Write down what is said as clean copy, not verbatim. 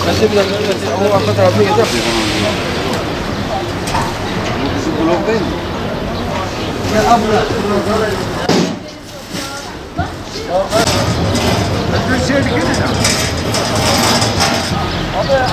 Nanti bilang aku angkat rapi aja. Itu belum kan? Ya abla. Ada şey dikene. Abi